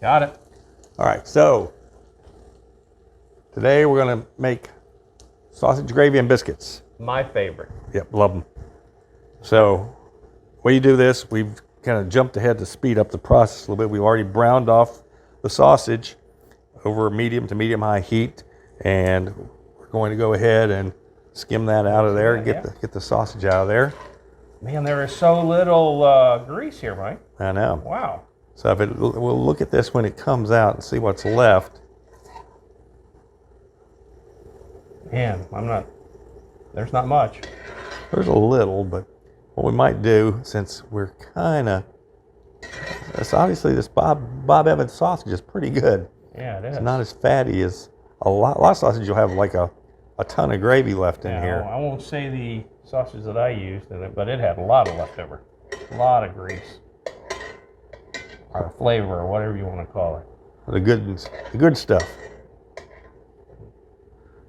Got it. All right, so today we're gonna make sausage gravy and biscuits. My favorite. Yep, love them. So when you do this, we've kind of jumped ahead to speed up the process a little bit. We've already browned off the sausage over medium to medium-high heat, and we're going to go ahead and skim that out of there and get the sausage out of there. Man, there is so little grease here, Mike. I know. Wow. So we'll look at this when it comes out and see what's left. Man, there's not much. There's a little, but what we might do, since we're kind of, obviously this Bob Evans sausage is pretty good. Yeah, it is. It's not as fatty as a lot of sausage. You'll have like a ton of gravy left in here. I won't say the sausage that I used in it, but it had a lot of leftover. A lot of grease. Or flavor, or whatever you want to call it. The good stuff.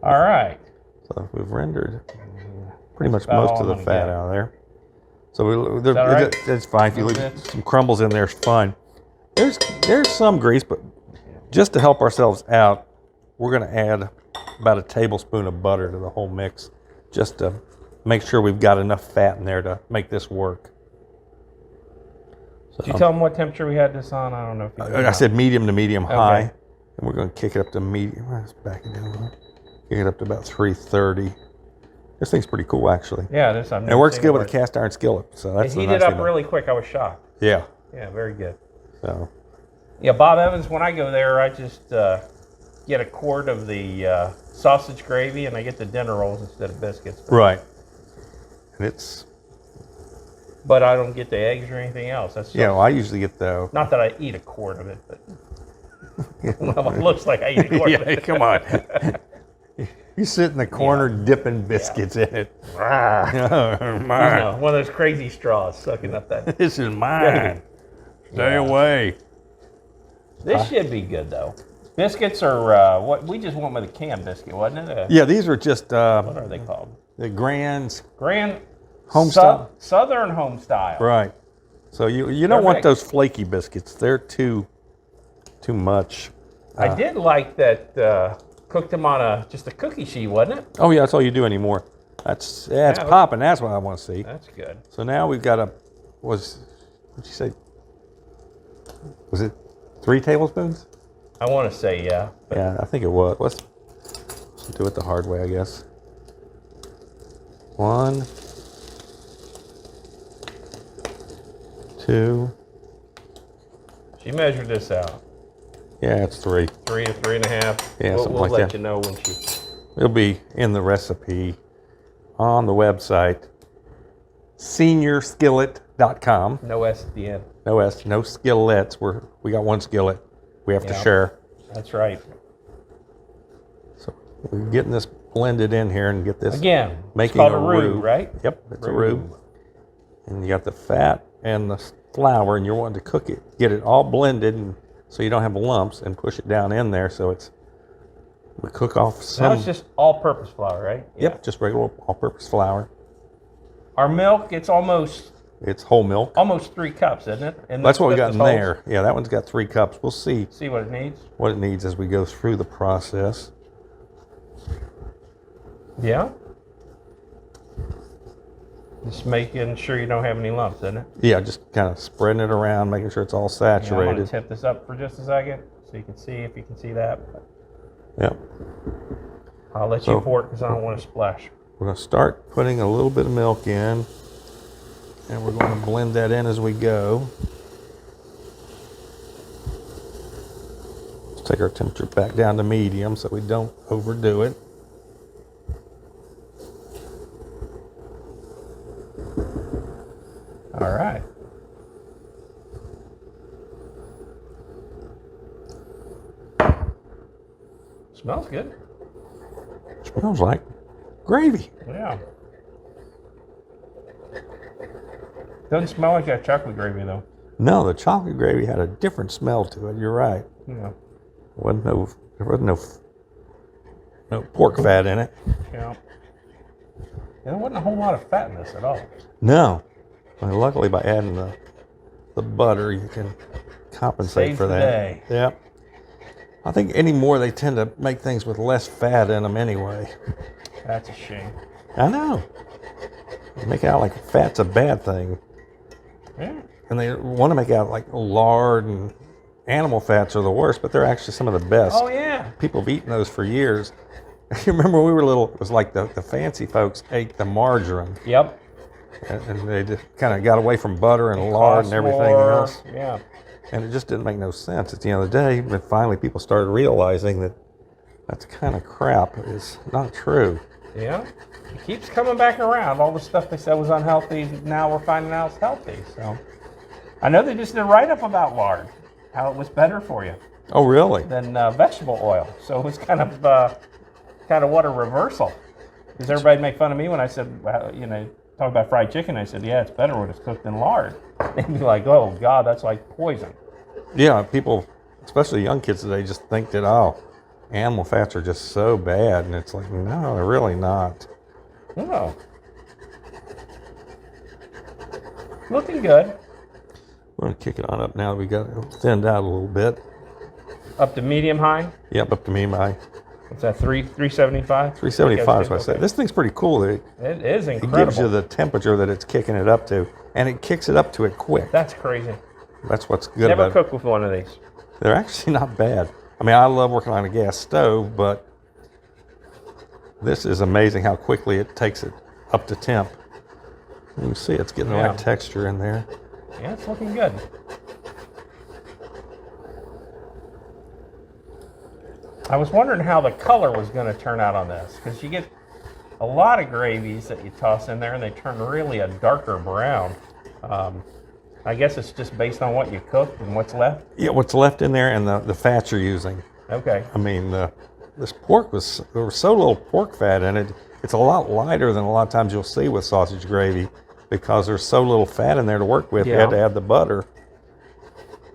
All right. So we've rendered pretty much about most all of the I'm gonna fat get. out of there. So that all right? it's fine. If you leave some crumbles in there, it's fine. There's some grease, but just to help ourselves out, we're going to add about a tablespoon of butter to the whole mix, just to make sure we've got enough fat in there to make this work. So, Did you tell them what temperature we had this on? I don't know if you did. I said medium to medium high, Okay. and we're going to kick it up to medium. Let's back it down a little. Kick it up to about 330. This thing's pretty cool, actually. Yeah, it is. And it works good with a cast iron skillet, so that's It the heated nice up thing really quick. I was shocked. Yeah. Yeah, very good. So. Yeah, Bob Evans, when I go there, I just get a quart of the sausage gravy, and I get the dinner rolls instead of biscuits. Right. And But I don't get the eggs or anything else. That's well, I usually get the. not that I eat a quart of it, but well, it looks like I eat a quart of it. Come on. You sit in the corner dipping biscuits in it. Oh, mine. You know, one of those crazy straws sucking up that. This is mine. Stay away. This should be good though. Biscuits are what we just went with a canned biscuit, wasn't it? Yeah, these are just What are they called? the Grand Home style. Southern home style. Right. So you don't want those flaky biscuits. They're too much. I did like that. Cooked them on just a cookie sheet, wasn't it? Oh yeah, that's all you do anymore. It's popping. That's what I want to see. That's good. So now we've got what'd you say? Was it 3 tablespoons? I want to say yeah. Yeah, I think it was. Let's do it the hard way, I guess. 1, 2. She measured this out. Yeah, it's 3. 3 to 3.5. Yeah, something we'll like let that. you know when she. It'll be in the recipe on the website, SeniorSkillet.com. No S at the end. No S, no skillets. We got 1 skillet. We have to share. That's right. So we're getting this blended in here and get this Again, making it's called a roux, right? Yep, it's a roux. And you got the fat and the flour, and you're wanting to cook it, get it all blended, and so you don't have lumps, and push it down in there. So we cook off some. Now it's just all-purpose flour, right? Yep, just regular all-purpose flour. Our milk, it's It's whole milk. almost 3 cups, isn't it? And That's what we got in there. Yeah, that one's got 3 cups. We'll see See what it needs. what it needs as we go through the process. Yeah. Just making sure you don't have any lumps, isn't it? Yeah, just kind of spreading it around, making sure it's all Yeah, I'm saturated. going to tip this up for just a second so you can see if you can see that. Yep. I'll let you pour it because I don't want to splash. We're going to start putting a little bit of milk in, and we're going to blend that in as we go. Let's take our temperature back down to medium so we don't overdo it. All right. Smells good. Smells like gravy. Yeah. Doesn't smell like that chocolate gravy though. No, the chocolate gravy had a different smell to it. You're right. Yeah. There wasn't no pork fat in it. Yeah. There wasn't a whole lot of fat in this at all. No. Well, luckily, by adding the butter, you can compensate Saves for the that. day. Yeah. I think anymore they tend to make things with less fat in them anyway. That's a shame. I know. They make it out like fat's a bad thing. Yeah. And they want to make it out like lard and animal fats are the worst, but they're actually some of the best. Oh, yeah. People have eaten those for years. You remember when we were little, it was like the fancy folks ate the margarine. Yep. And they just kind of got away from butter and lard and everything More. else. Yeah. And it just didn't make no sense. At the end of the day, but finally people started realizing that that's kind of crap is not true. Yeah. It keeps coming back around. All the stuff they said was unhealthy, now we're finding out it's healthy. So I know they just did a write-up about lard, how it was better for you Oh, really? than vegetable oil. So it was kind of what a reversal. Because everybody make fun of me when I said, well, talk about fried chicken. I said, yeah, it's better when it's cooked in lard. They'd be like, oh, God, that's like poison. Yeah, people, especially young kids today, just think that, oh, animal fats are just so bad. And it's like, no, they're really not. Oh. Looking good. We're going to kick it on up now. We got it thinned out a little bit. Up to medium high. Yep, up to me, my What's that, 375? 375 is what I said. Okay. This thing's pretty cool. It It is gives incredible. you the temperature that it's kicking it up to, and it kicks it up to it quick. That's crazy. That's what's good Never about it. cooked with one of these. They're actually not bad. I mean, I love working on a gas stove, but this is amazing how quickly it takes it up to temp. You can see it's getting the Yeah. right texture in there. Yeah, it's looking good. I was wondering how the color was going to turn out on this, because you get a lot of gravies that you toss in there and they turn really a darker brown. I guess it's just based on what you cooked and what's left. Yeah, what's left in there and the fats you're using. Okay. I mean, this pork there was so little pork fat in it. It's a lot lighter than a lot of times you'll see with sausage gravy because there's so little fat in there to work with. You Yeah. had to add the butter.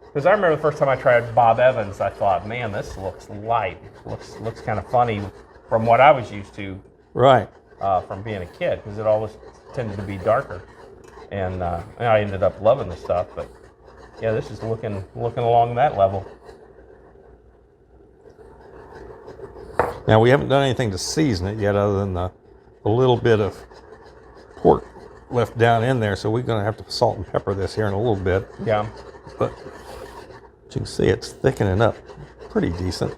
Because I remember the first time I tried Bob Evans, I thought, man, this looks light. Looks kind of funny from what I was used to Right. from being a kid, because it always tended to be darker. And I ended up loving the stuff, but yeah, this is looking along that level. Now, we haven't done anything to season it yet other than a little bit of pork left down in there, so we're going to have to salt and pepper this here in a little bit. Yeah. But as you can see, it's thickening up pretty decent.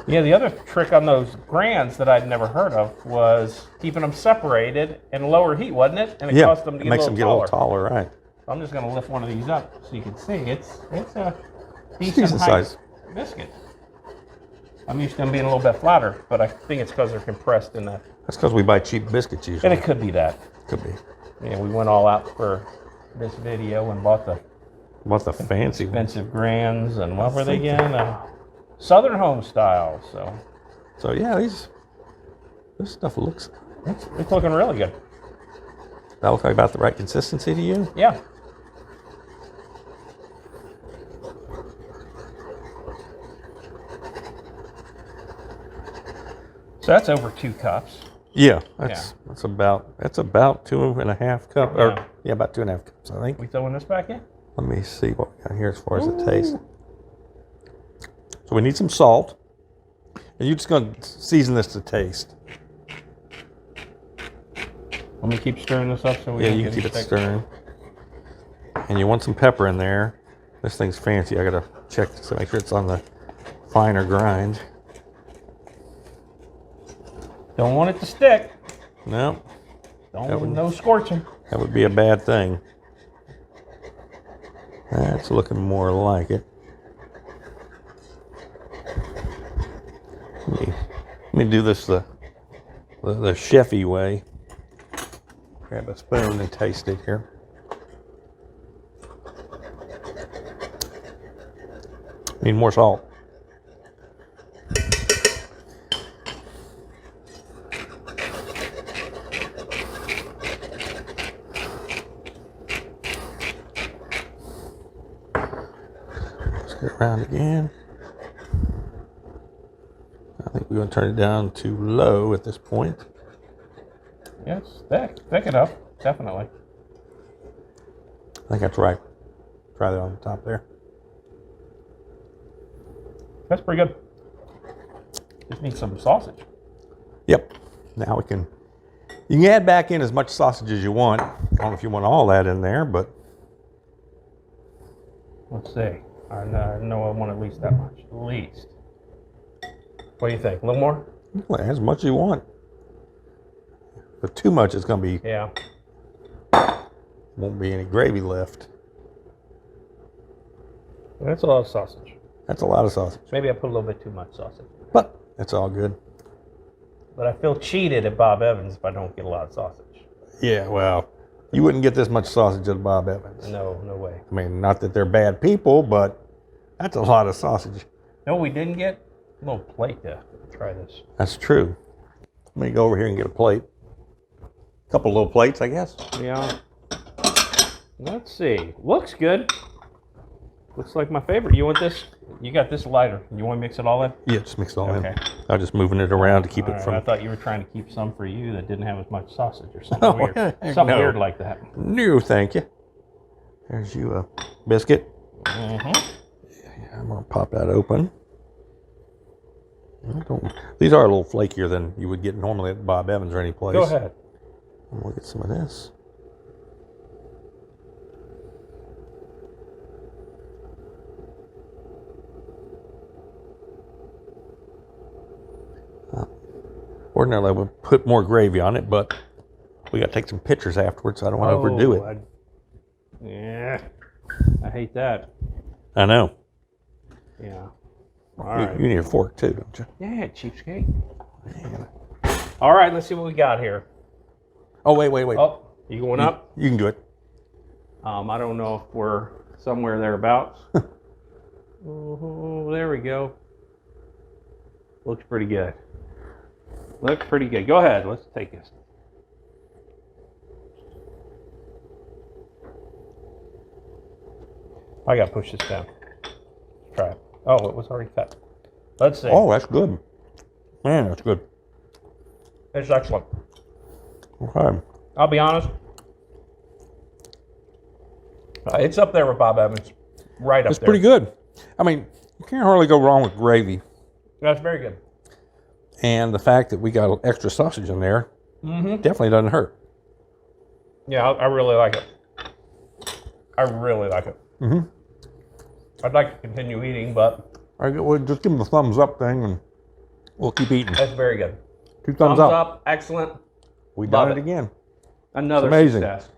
Yeah, the other trick on those grands that I'd never heard of was keeping them separated in lower heat, wasn't it? And it Yeah, caused them to it get makes a them little get a taller. little taller, right? I'm just going to lift one of these up so you can see. It's a Decent decent height size. biscuit. I'm used to them being a little bit flatter, but I think it's because they're compressed in that. That's because we buy cheap biscuits And usually. it could be that. Could be. Yeah, we went all out for this video and bought the What's the fancy one? expensive grands and what were they again? Southern Home Style. So So yeah, this stuff looks. it's looking really good. That looks like about the right consistency to you. Yeah. So that's over 2 cups. Yeah, that's about 2.5 cups, Yeah. or yeah, about 2.5 cups, I think. We throwing this back in? Let me see what we got here as far as the taste. So we need some salt, and you're just going to season this to taste. Let me keep stirring this up so we Yeah, don't you can get keep it stick. stirring. And you want some pepper in there. This thing's fancy. I gotta check to make sure it's on the finer grind. Don't want it to stick. No, No scorching. that would be a bad thing. That's looking more like it. Let me do this the chefy way. Grab a spoon and taste it here. Need more salt. Let's get around again. I think we're going to turn it down to low at this point. Yeah, it's thick enough, definitely. I think that's right. Try that on the top there. That's pretty good. Just need some sausage. Yep. Now you can add back in as much sausage as you want. I don't know if you want all that in there, but. Let's see. I know I want at least that much. At least. What do you think? A little more? Well, as much as you want. But too much is going to be. Yeah. Won't be any gravy left. That's a lot of sausage. That's a lot of sausage. Maybe I put a little bit too much sausage. But that's all good. But I feel cheated at Bob Evans if I don't get a lot of sausage. Yeah, well, you wouldn't get this much sausage at Bob Evans. No way. I mean, not that they're bad people, but that's a lot of sausage. No, we didn't get a little plate to try this. That's true. Let me go over here and get a plate. A couple little plates, I guess. Yeah. Let's see. Looks good. Looks like my favorite. You want this? You got this lighter. You want to mix it all in? Yeah, just mix it all in. Okay. I'm just moving it around to keep All it right, from. I thought you were trying to keep some for you that didn't have as much sausage or something Oh, weird. heck Something no. weird like that. No, thank you. There's you a biscuit. Mm-hmm. Yeah, I'm gonna pop that open. These are a little flakier than you would get normally at Bob Evans or any place. Go ahead. I'm gonna get some of this. Ordinarily, I would put more gravy on it, but we got to take some pictures afterwards, so I don't want to overdo it. Yeah. I hate that. I know. Yeah. You, All right. you need a fork too, don't you? Yeah, cheapskate. All right, let's see what we got here. Oh, wait. Oh, you going up? You can do it. I don't know if we're somewhere thereabouts. Oh, there we go. Looks pretty good. Looks pretty good. Go ahead. Let's take this. I got to push this down. Try it. Oh, it was already cut. Let's see. Oh, that's good. Man, that's good. It's excellent. Okay. I'll be honest. It's up there with Bob Evans. Right up It's there. pretty good. I mean, you can't hardly go wrong with gravy. That's very good. And the fact that we got extra sausage in there definitely doesn't hurt. Yeah, I really like it. I really like it. Mm-hmm. I'd like to continue eating, but All right, well, just give them the thumbs up thing and we'll keep eating. that's very good. Two thumbs Thumbs up. up. Excellent. We Love done it it. again. Another It's amazing. success.